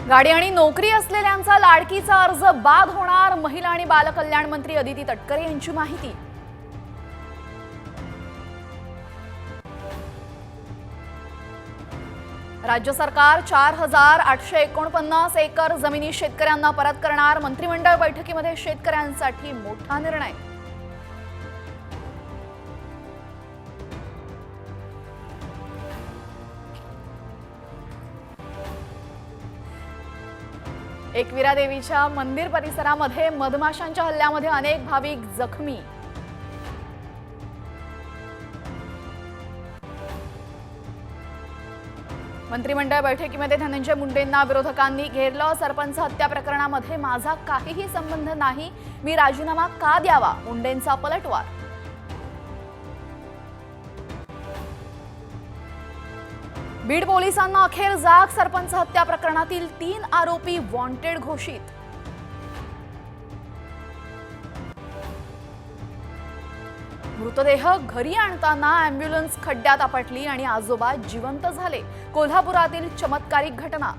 गाडी आणि नोकरी असलेल्यांचा लाडकीचा अर्ज बाद होणार, महिला आणि बालकल्याण मंत्री अदिती तटकरे यांची माहिती। राज्य सरकार 4849 एकर जमिनी शेतकऱ्यांना परत करणार, मंत्रिमंडळ बैठकीमध्ये शेतकऱ्यांसाठी मोठा निर्णय। एकविरा देवीच्या मंदिर परिसरामध्ये मधमाशांच्या हल्ल्यामध्ये अनेक भाविक जखमी। मंत्रिमंडळ बैठकीमध्ये धनंजय मुंडेंना विरोधकांनी घेरलं, सरपंच हत्या प्रकरणामध्ये माझा काहीही संबंध नाही, मी राजीनामा का द्यावा, मुंडेंचा पलटवार। बीड पोलिसांना अखेर जाग, सरपंच हत्या प्रकरणातील 3 आरोपी वॉन्टेड घोषित। मृतदेह घरी आणताना अँब्युलन्स खड्ड्यात आपटली आणि आजोबा जिवंत झाले, कोल्हापुरातील चमत्कारिक घटना।